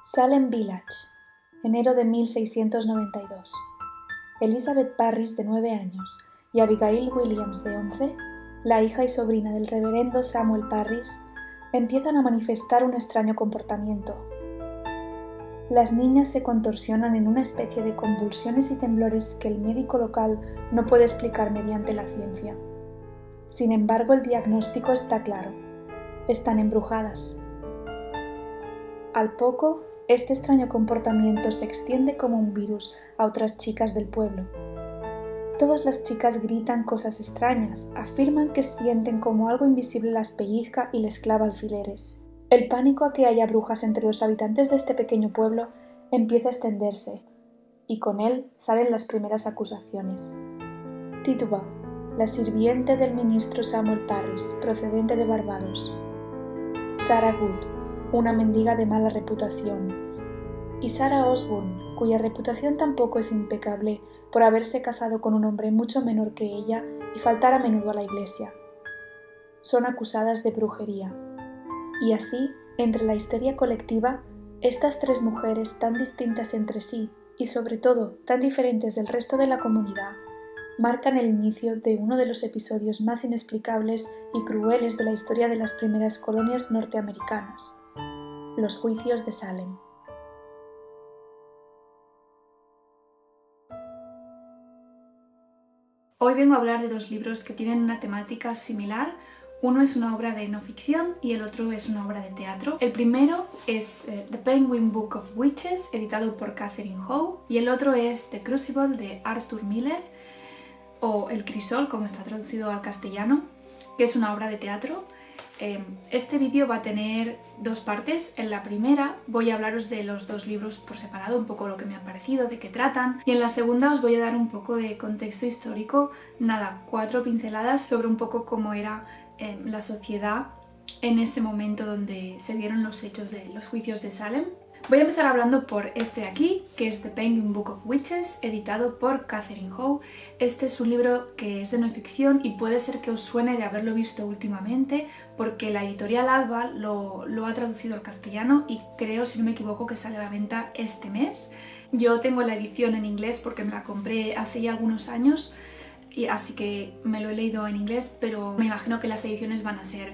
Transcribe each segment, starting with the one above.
Salem Village, enero de 1692. Elizabeth Parris, de 9 años, y Abigail Williams, de 11, la hija y sobrina del reverendo Samuel Parris, empiezan a manifestar un extraño comportamiento. Las niñas se contorsionan en una especie de convulsiones y temblores que el médico local no puede explicar mediante la ciencia. Sin embargo, el diagnóstico está claro: están embrujadas. Al poco, este extraño comportamiento se extiende como un virus a otras chicas del pueblo. Todas las chicas gritan cosas extrañas, afirman que sienten como algo invisible las pellizca y les clava alfileres. El pánico a que haya brujas entre los habitantes de este pequeño pueblo empieza a extenderse, y con él salen las primeras acusaciones. Tituba, la sirviente del ministro Samuel Parris, procedente de Barbados. Sarah Good, una mendiga de mala reputación, y Sarah Osborne, cuya reputación tampoco es impecable por haberse casado con un hombre mucho menor que ella y faltar a menudo a la iglesia. Son acusadas de brujería. Y así, entre la histeria colectiva, estas tres mujeres tan distintas entre sí y sobre todo tan diferentes del resto de la comunidad, marcan el inicio de uno de los episodios más inexplicables y crueles de la historia de las primeras colonias norteamericanas: los juicios de Salem. Hoy vengo a hablar de dos libros que tienen una temática similar. Uno es una obra de no ficción y el otro es una obra de teatro. El primero es The Penguin Book of Witches, editado por Catherine Howe, y el otro es The Crucible, de Arthur Miller, o El Crisol, como está traducido al castellano, que es una obra de teatro. Este vídeo va a tener dos partes. En la primera voy a hablaros de los dos libros por separado, un poco lo que me ha parecido, de qué tratan, y en la segunda os voy a dar un poco de contexto histórico, 4 pinceladas sobre un poco cómo era la sociedad en ese momento donde se dieron los hechos de los juicios de Salem. Voy a empezar hablando por este de aquí, que es The Penguin Book of Witches, editado por Catherine Howe. Este es un libro que es de no ficción y puede ser que os suene de haberlo visto últimamente, porque la editorial Alba lo ha traducido al castellano y creo, si no me equivoco, que sale a la venta este mes. Yo tengo la edición en inglés porque me la compré hace ya algunos años, y así que me lo he leído en inglés, pero me imagino que las ediciones van a ser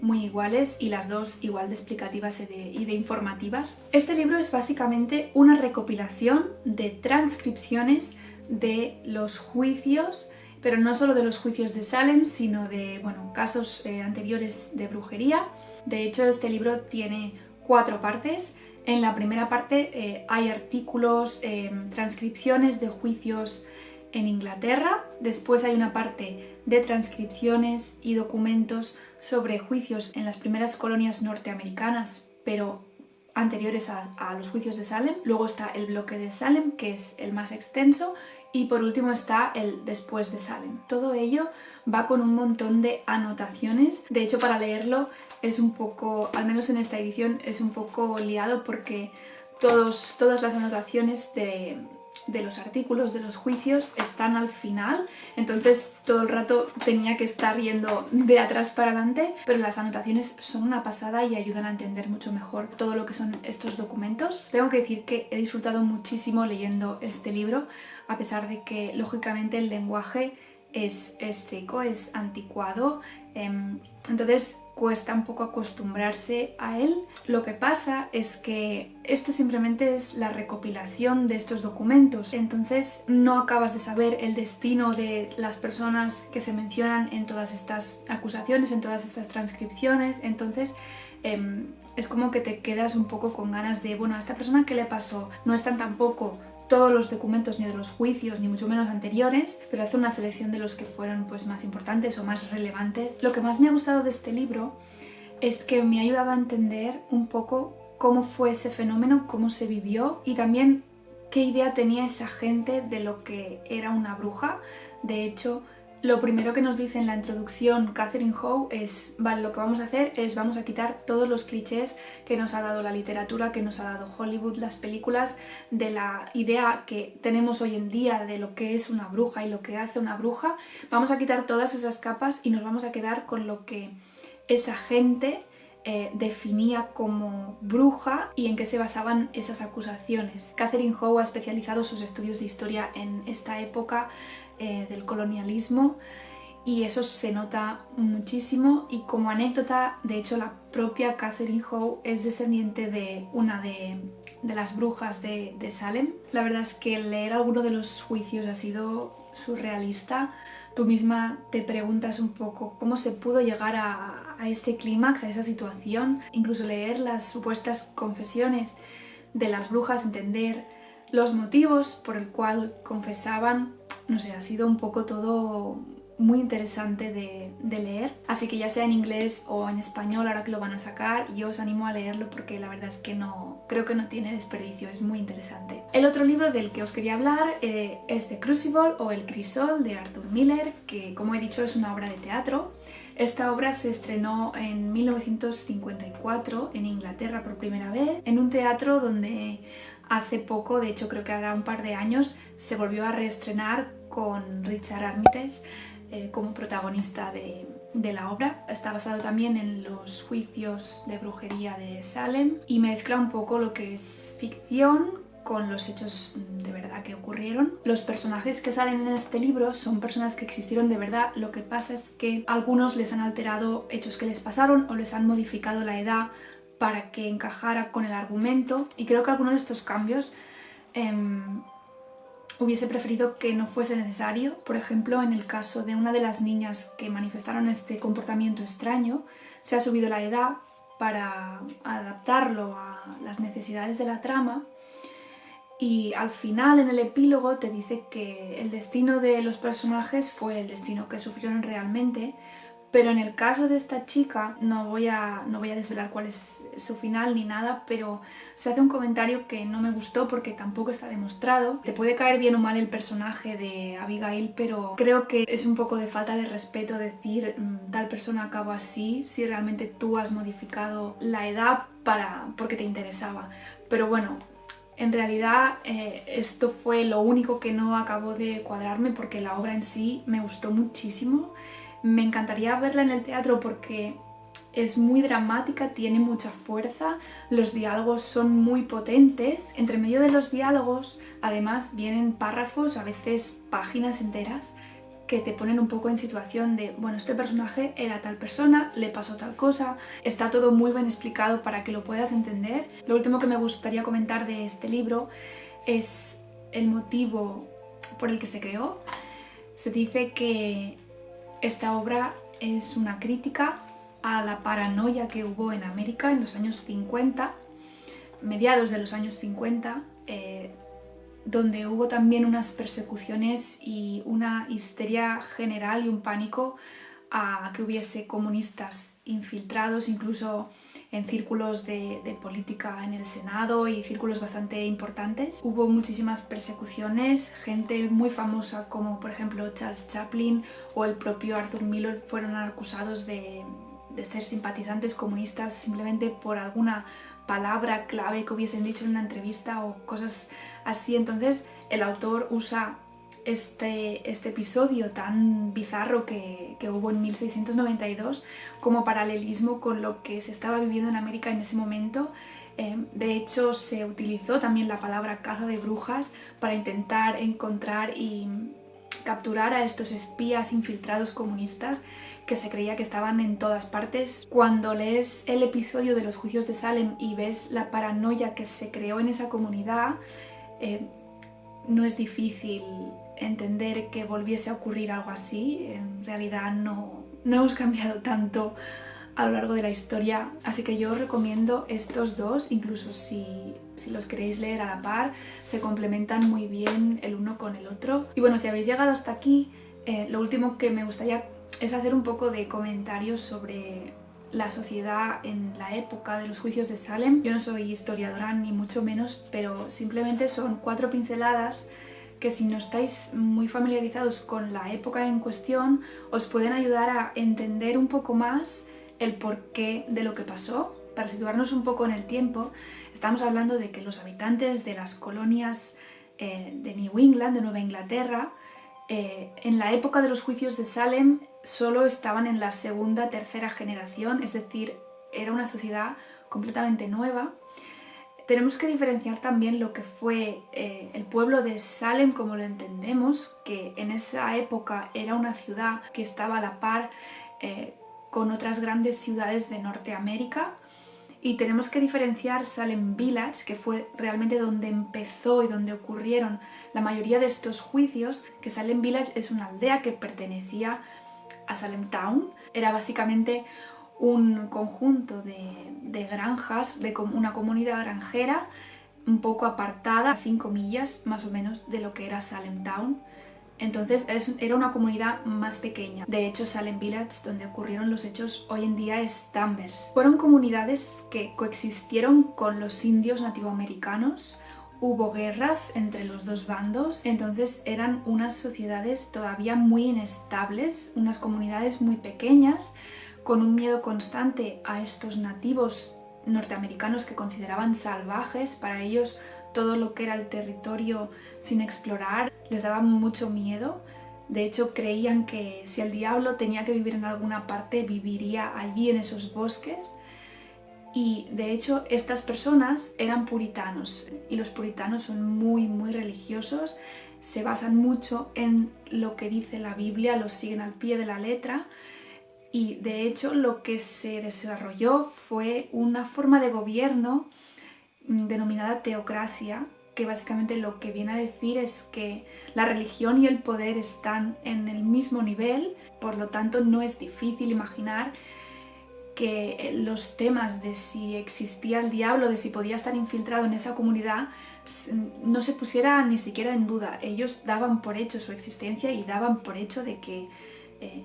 muy iguales y las dos igual de explicativas y de informativas. Este libro es básicamente una recopilación de transcripciones de los juicios, pero no solo de los juicios de Salem, sino de casos anteriores de brujería. De hecho, este libro tiene 4 partes. En la primera parte hay artículos, transcripciones de juicios en Inglaterra. Después hay una parte de transcripciones y documentos sobre juicios en las primeras colonias norteamericanas, pero anteriores a los juicios de Salem. Luego está el bloque de Salem, que es el más extenso, y por último está el después de Salem. Todo ello va con un montón de anotaciones. De hecho, para leerlo es un poco, al menos en esta edición, es un poco liado porque todas las anotaciones de los artículos de los juicios están al final, entonces todo el rato tenía que estar yendo de atrás para adelante, pero las anotaciones son una pasada y ayudan a entender mucho mejor todo lo que son estos documentos. Tengo que decir que he disfrutado muchísimo leyendo este libro, a pesar de que lógicamente el lenguaje es seco, es anticuado, entonces cuesta un poco acostumbrarse a él. Lo que pasa es que esto simplemente es la recopilación de estos documentos, entonces no acabas de saber el destino de las personas que se mencionan en todas estas acusaciones, en todas estas transcripciones. Entonces es como que te quedas un poco con ganas de, a esta persona ¿qué le pasó? No están tampoco todos los documentos ni de los juicios, ni mucho menos anteriores, pero hace una selección de los que fueron más importantes o más relevantes. Lo que más me ha gustado de este libro es que me ha ayudado a entender un poco cómo fue ese fenómeno, cómo se vivió y también qué idea tenía esa gente de lo que era una bruja. De hecho, lo primero que nos dice en la introducción Catherine Howe es, vale, lo que vamos a hacer es vamos a quitar todos los clichés que nos ha dado la literatura, que nos ha dado Hollywood, las películas, de la idea que tenemos hoy en día de lo que es una bruja y lo que hace una bruja. Vamos a quitar todas esas capas y nos vamos a quedar con lo que esa gente definía como bruja y en qué se basaban esas acusaciones. Catherine Howe ha especializado sus estudios de historia en esta época del colonialismo y eso se nota muchísimo. Y como anécdota, de hecho la propia Catherine Howe es descendiente de una de las brujas de Salem. La verdad es que leer alguno de los juicios ha sido surrealista. Tú misma te preguntas un poco cómo se pudo llegar a ese clímax, a esa situación. Incluso leer las supuestas confesiones de las brujas, entender los motivos por el cual confesaban. No sé, ha sido un poco todo muy interesante de leer, así que ya sea en inglés o en español, ahora que lo van a sacar, yo os animo a leerlo porque la verdad es que creo que no tiene desperdicio, es muy interesante. El otro libro del que os quería hablar es The Crucible o El Crisol de Arthur Miller, que como he dicho es una obra de teatro. Esta obra se estrenó en 1954 en Inglaterra por primera vez, en un teatro donde hace poco, de hecho creo que hará un par de años, se volvió a reestrenar con Richard Armitage como protagonista de la obra. Está basado también en los juicios de brujería de Salem y mezcla un poco lo que es ficción con los hechos de verdad que ocurrieron. Los personajes que salen en este libro son personas que existieron de verdad, lo que pasa es que algunos les han alterado hechos que les pasaron o les han modificado la edad para que encajara con el argumento, y creo que alguno de estos cambios hubiese preferido que no fuese necesario. Por ejemplo, en el caso de una de las niñas que manifestaron este comportamiento extraño, se ha subido la edad para adaptarlo a las necesidades de la trama, y al final, en el epílogo, te dice que el destino de los personajes fue el destino que sufrieron realmente. Pero en el caso de esta chica, no voy a desvelar cuál es su final ni nada, pero se hace un comentario que no me gustó porque tampoco está demostrado. Te puede caer bien o mal el personaje de Abigail, pero creo que es un poco de falta de respeto decir tal persona acabó así si realmente tú has modificado la edad porque te interesaba. Pero bueno, en realidad esto fue lo único que no acabó de cuadrarme porque la obra en sí me gustó muchísimo. Me encantaría verla en el teatro porque es muy dramática, tiene mucha fuerza, los diálogos son muy potentes. Entre medio de los diálogos, además, vienen párrafos, a veces páginas enteras, que te ponen un poco en situación de, bueno, este personaje era tal persona, le pasó tal cosa. Está todo muy bien explicado para que lo puedas entender. Lo último que me gustaría comentar de este libro es el motivo por el que se creó. Se dice que esta obra es una crítica a la paranoia que hubo en América en los años 50, mediados de los años 50, donde hubo también unas persecuciones y una histeria general y un pánico a que hubiese comunistas infiltrados, incluso en círculos de política en el Senado y círculos bastante importantes. Hubo muchísimas persecuciones, gente muy famosa como por ejemplo Charles Chaplin o el propio Arthur Miller fueron acusados de ser simpatizantes comunistas simplemente por alguna palabra clave que hubiesen dicho en una entrevista o cosas así. Entonces el autor usa este episodio tan bizarro que hubo en 1692 como paralelismo con lo que se estaba viviendo en América en ese momento. De hecho, se utilizó también la palabra caza de brujas para intentar encontrar y capturar a estos espías infiltrados comunistas que se creía que estaban en todas partes. Cuando lees el episodio de los juicios de Salem y ves la paranoia que se creó en esa comunidad, no es difícil entender que volviese a ocurrir algo así. En realidad no hemos cambiado tanto a lo largo de la historia, así que yo os recomiendo estos dos, incluso si los queréis leer a la par, se complementan muy bien el uno con el otro. Y bueno, si habéis llegado hasta aquí, lo último que me gustaría es hacer un poco de comentarios sobre la sociedad en la época de los juicios de Salem. Yo no soy historiadora ni mucho menos, pero simplemente son 4 pinceladas que si no estáis muy familiarizados con la época en cuestión, os pueden ayudar a entender un poco más el porqué de lo que pasó. Para situarnos un poco en el tiempo, estamos hablando de que los habitantes de las colonias de New England, de Nueva Inglaterra, en la época de los juicios de Salem solo estaban en la segunda, tercera generación, es decir, era una sociedad completamente nueva. Tenemos que diferenciar también lo que fue el pueblo de Salem como lo entendemos, que en esa época era una ciudad que estaba a la par con otras grandes ciudades de Norteamérica, y tenemos que diferenciar Salem Village, que fue realmente donde empezó y donde ocurrieron la mayoría de estos juicios, que Salem Village es una aldea que pertenecía a Salem Town. Era básicamente un conjunto de granjas, de una comunidad granjera un poco apartada, a 5 millas más o menos de lo que era Salem Town. Entonces era una comunidad más pequeña. De hecho, Salem Village, donde ocurrieron los hechos, hoy en día es Danvers. Fueron comunidades que coexistieron con los indios nativoamericanos. Hubo guerras entre los dos bandos, entonces eran unas sociedades todavía muy inestables, unas comunidades muy pequeñas, con un miedo constante a estos nativos norteamericanos que consideraban salvajes. Para ellos todo lo que era el territorio sin explorar les daba mucho miedo. De hecho, creían que si el diablo tenía que vivir en alguna parte, viviría allí en esos bosques. Y de hecho, estas personas eran puritanos, y los puritanos son muy religiosos, se basan mucho en lo que dice la Biblia, lo siguen al pie de la letra. Y de hecho lo que se desarrolló fue una forma de gobierno denominada teocracia, que básicamente lo que viene a decir es que la religión y el poder están en el mismo nivel, por lo tanto no es difícil imaginar que los temas de si existía el diablo, de si podía estar infiltrado en esa comunidad, no se pusiera ni siquiera en duda. Ellos daban por hecho su existencia y daban por hecho de que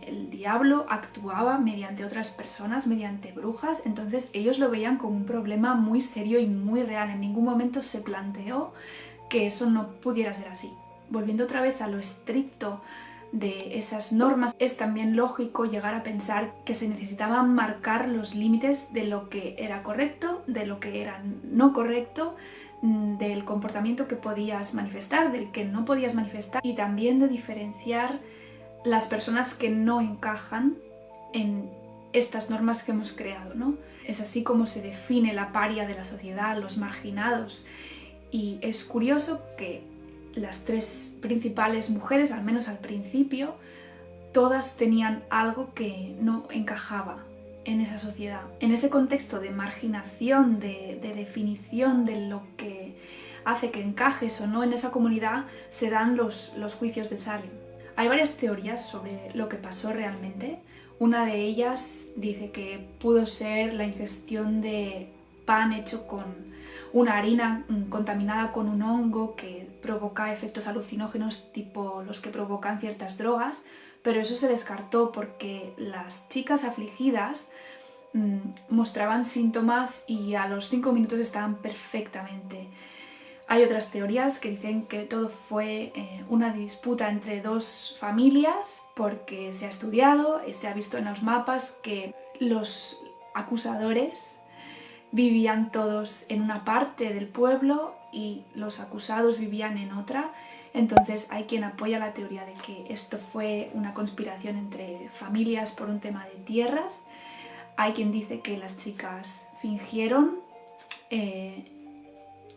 el diablo actuaba mediante otras personas, mediante brujas. Entonces ellos lo veían como un problema muy serio y muy real. En ningún momento se planteó que eso no pudiera ser así. Volviendo otra vez a lo estricto de esas normas, es también lógico llegar a pensar que se necesitaban marcar los límites de lo que era correcto, de lo que era no correcto, del comportamiento que podías manifestar, del que no podías manifestar, y también de diferenciar las personas que no encajan en estas normas que hemos creado, ¿no? Es así como se define la paria de la sociedad, los marginados. Y es curioso que las tres principales mujeres, al menos al principio, todas tenían algo que no encajaba en esa sociedad. En ese contexto de marginación, de definición de lo que hace que encajes o no en esa comunidad, se dan los juicios de Salem. Hay varias teorías sobre lo que pasó realmente. Una de ellas dice que pudo ser la ingestión de pan hecho con una harina contaminada con un hongo que provoca efectos alucinógenos tipo los que provocan ciertas drogas, pero eso se descartó porque las chicas afligidas mostraban síntomas y a los 5 minutos estaban perfectamente. Hay otras teorías que dicen que todo fue una disputa entre dos familias, porque se ha estudiado, se ha visto en los mapas que los acusadores vivían todos en una parte del pueblo y los acusados vivían en otra. Entonces hay quien apoya la teoría de que esto fue una conspiración entre familias por un tema de tierras. Hay quien dice que las chicas fingieron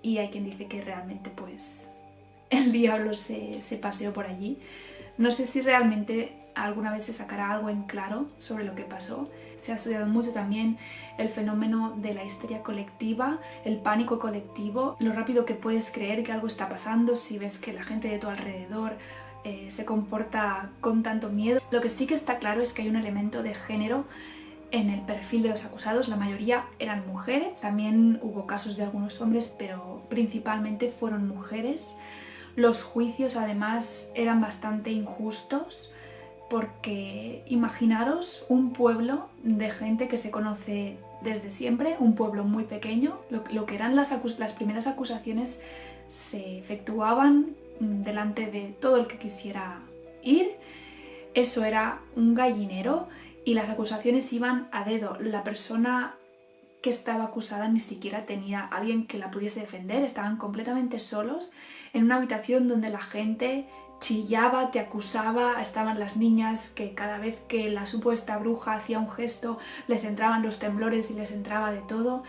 y hay quien dice que realmente pues el diablo se paseó por allí. No sé si realmente alguna vez se sacará algo en claro sobre lo que pasó. Se ha estudiado mucho también el fenómeno de la histeria colectiva, el pánico colectivo, lo rápido que puedes creer que algo está pasando si ves que la gente de tu alrededor se comporta con tanto miedo. Lo que sí que está claro es que hay un elemento de género en el perfil de los acusados. La mayoría eran mujeres, también hubo casos de algunos hombres, pero principalmente fueron mujeres. Los juicios además eran bastante injustos, porque imaginaros un pueblo de gente que se conoce desde siempre, un pueblo muy pequeño. Lo que eran las primeras acusaciones se efectuaban delante de todo el que quisiera ir. Eso era un gallinero y las acusaciones iban a dedo. La persona que estaba acusada ni siquiera tenía alguien que la pudiese defender, estaban completamente solos en una habitación donde la gente chillaba, te acusaba. Estaban las niñas que cada vez que la supuesta bruja hacía un gesto les entraban los temblores y les entraba de todo.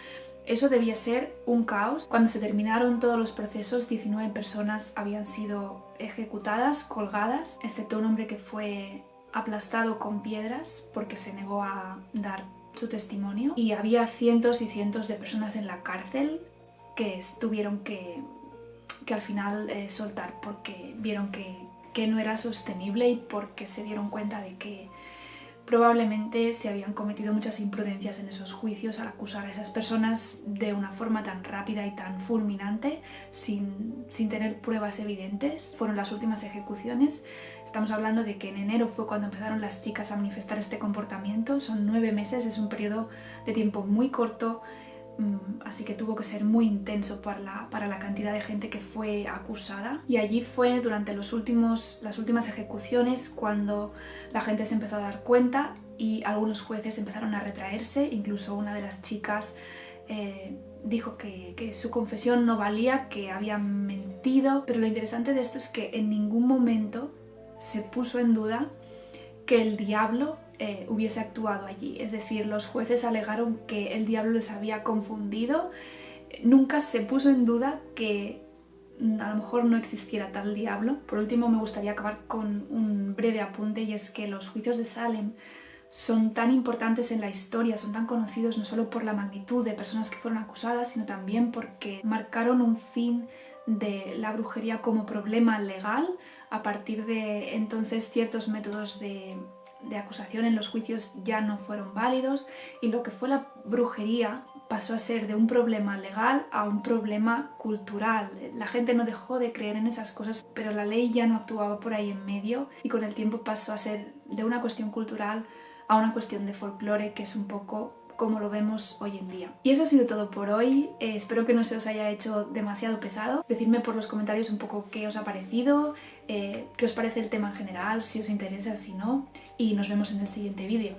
Eso debía ser un caos. Cuando se terminaron todos los procesos, 19 personas habían sido ejecutadas, colgadas, excepto un hombre que fue aplastado con piedras porque se negó a dar su testimonio. Y había cientos y cientos de personas en la cárcel que tuvieron que al final soltar porque vieron que no era sostenible y porque se dieron cuenta de que probablemente se habían cometido muchas imprudencias en esos juicios al acusar a esas personas de una forma tan rápida y tan fulminante, sin tener pruebas evidentes. Fueron las últimas ejecuciones. Estamos hablando de que en enero fue cuando empezaron las chicas a manifestar este comportamiento. Son 9 meses, es un periodo de tiempo muy corto, así que tuvo que ser muy intenso para la cantidad de gente que fue acusada. Y allí fue durante las últimas ejecuciones cuando la gente se empezó a dar cuenta y algunos jueces empezaron a retraerse. Incluso una de las chicas dijo que su confesión no valía, que habían mentido. Pero lo interesante de esto es que en ningún momento se puso en duda que el diablo hubiese actuado allí. Es decir, los jueces alegaron que el diablo les había confundido. Nunca se puso en duda que a lo mejor no existiera tal diablo. Por último, me gustaría acabar con un breve apunte, y es que los juicios de Salem son tan importantes en la historia, son tan conocidos no solo por la magnitud de personas que fueron acusadas, sino también porque marcaron un fin de la brujería como problema legal. A partir de entonces, ciertos métodos de acusación en los juicios ya no fueron válidos y lo que fue la brujería pasó a ser de un problema legal a un problema cultural. La gente no dejó de creer en esas cosas, pero la ley ya no actuaba por ahí en medio y con el tiempo pasó a ser de una cuestión cultural a una cuestión de folclore, que es un poco como lo vemos hoy en día. Y eso ha sido todo por hoy. Espero que no se os haya hecho demasiado pesado. Decidme por los comentarios un poco qué os ha parecido, qué os parece el tema en general, si os interesa, si no, y nos vemos en el siguiente vídeo.